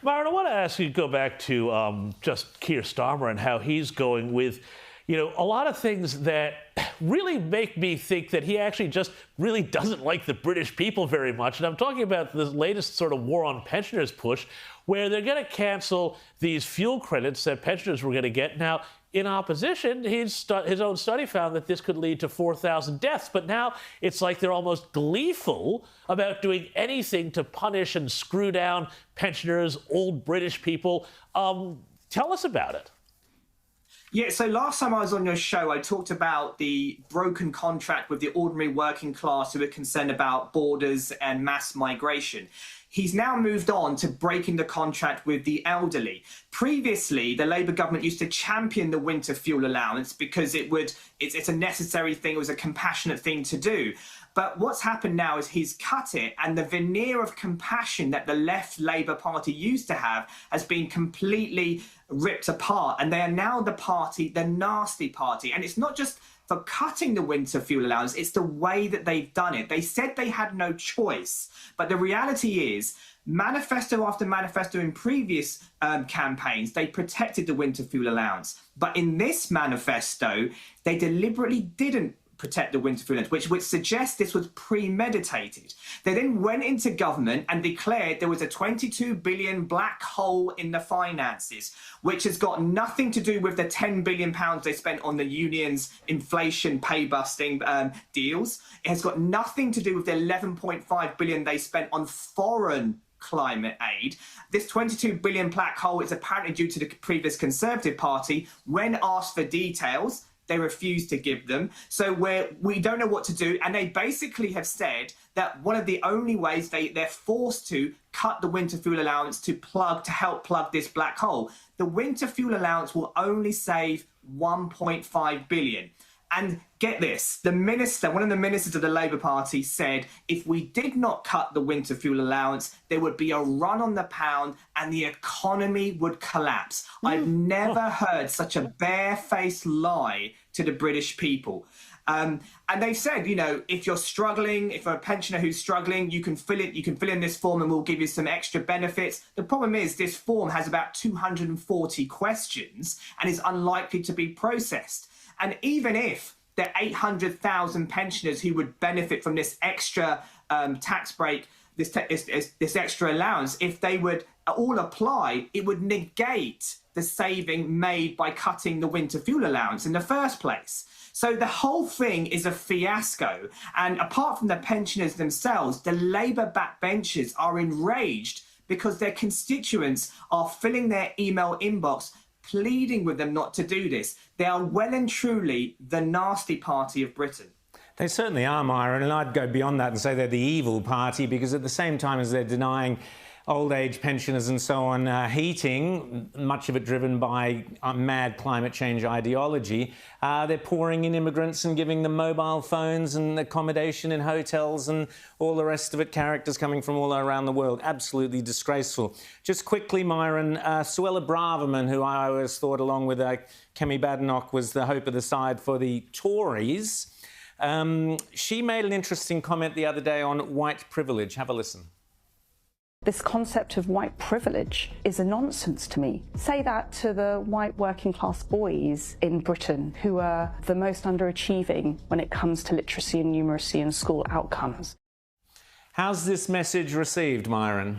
Myron, I want to ask you to go back to just Keir Starmer and how he's going with, a lot of things that really make me think that he actually just really doesn't like the British people very much. And I'm talking about the latest sort of war on pensioners push, where they're going to cancel these fuel credits that pensioners were going to get. Now, in opposition, his own study found that this could lead to 4,000 deaths. But now it's like they're almost gleeful about doing anything to punish and screw down pensioners, old British people. Tell us about it. Yeah, so last time I was on your show, I talked about the broken contract with the ordinary working class who are concerned about borders and mass migration. He's now moved on to breaking the contract with the elderly. Previously, the Labour government used to champion the winter fuel allowance because it's a necessary thing, it was a compassionate thing to do. But what's happened now is he's cut it, and the veneer of compassion that the left Labour Party used to have has been completely ripped apart. And they are now the party, the nasty party. And it's not just for cutting the winter fuel allowance, it's the way that they've done it. They said they had no choice, but the reality is manifesto after manifesto in previous campaigns, they protected the winter fuel allowance. But in this manifesto, they deliberately didn't protect the winter fuel allowance, which suggests this was premeditated. They then went into government and declared there was a 22 billion black hole in the finances, which has got nothing to do with the 10 billion pounds they spent on the union's inflation pay-busting deals. It has got nothing to do with the 11.5 billion they spent on foreign climate aid. This 22 billion black hole is apparently due to the previous Conservative Party. When asked for details, they refuse to give them. So we don't know what to do. And they basically have said that one of the only ways they're forced to cut the winter fuel allowance to help plug this black hole. The winter fuel allowance will only save 1.5 billion. And get this, one of the ministers of the Labour Party said, if we did not cut the winter fuel allowance, there would be a run on the pound and the economy would collapse. I've never heard such a barefaced lie to the British people. And they've said, if you're struggling, if you're a pensioner who's struggling, you can fill in this form and we'll give you some extra benefits. The problem is this form has about 240 questions and is unlikely to be processed. And even if there are 800,000 pensioners who would benefit from this extra tax break, this extra allowance, if they would all apply, it would negate the saving made by cutting the winter fuel allowance in the first place. So the whole thing is a fiasco. And apart from the pensioners themselves, the Labour backbenchers are enraged because their constituents are filling their email inbox pleading with them not to do this. They are well and truly the nasty party of Britain. They certainly are, Myron, and I'd go beyond that and say they're the evil party, because at the same time as they're denying old age pensioners and so on heating, much of it driven by mad climate change ideology, they're pouring in immigrants and giving them mobile phones and accommodation in hotels and all the rest of it, characters coming from all around the world. Absolutely disgraceful. Just quickly, Myron, Suella Braverman, who I always thought, along with Kemi Badenoch, was the hope of the side for the Tories, she made an interesting comment the other day on white privilege. Have a listen. This concept of white privilege is a nonsense to me. Say that to the white working class boys in Britain who are the most underachieving when it comes to literacy and numeracy and school outcomes. How's this message received, Myron?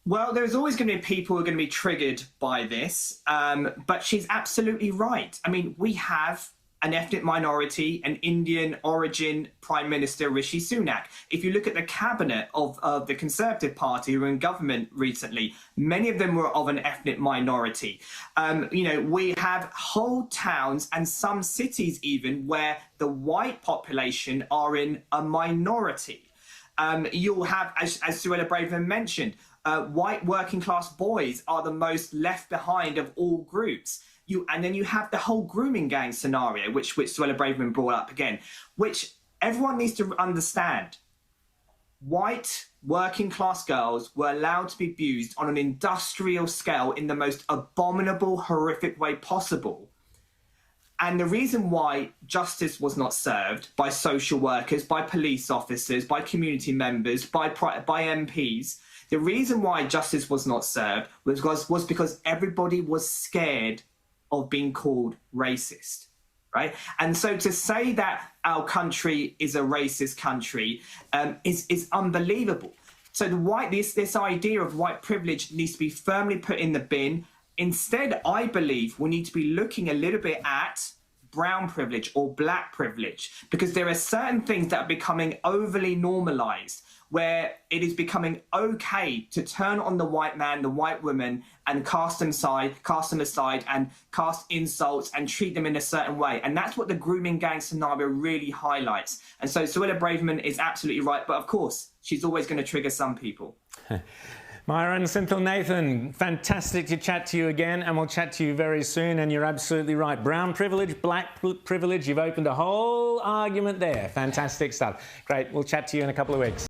Well, there's always going to be people who are going to be triggered by this, but she's absolutely right. I mean, we have an ethnic minority, an Indian origin Prime Minister, Rishi Sunak. If you look at the cabinet of the Conservative Party who were in government recently, many of them were of an ethnic minority. We have whole towns and some cities even where the white population are in a minority. You'll have, as Suella Braverman mentioned, white working class boys are the most left behind of all groups. And then you have the whole grooming gang scenario, which Suella Braverman brought up again, which everyone needs to understand. White working class girls were allowed to be abused on an industrial scale in the most abominable, horrific way possible. And the reason why justice was not served by social workers, by police officers, by community members, by MPs, The reason why justice was not served was because everybody was scared of being called racist, right? And so to say that our country is a racist country is unbelievable. So this idea of white privilege needs to be firmly put in the bin. Instead, I believe we need to be looking a little bit at brown privilege or black privilege, because there are certain things that are becoming overly normalized, where it is becoming okay to turn on the white man, the white woman, and cast them aside and cast insults and treat them in a certain way. And that's what the grooming gang scenario really highlights. And so Suella Braverman is absolutely right. But of course, she's always going to trigger some people. Mayuran Senthilnathan, fantastic to chat to you again, and we'll chat to you very soon. And you're absolutely right. Brown privilege, black privilege, you've opened a whole argument there. Fantastic stuff. Great, we'll chat to you in a couple of weeks.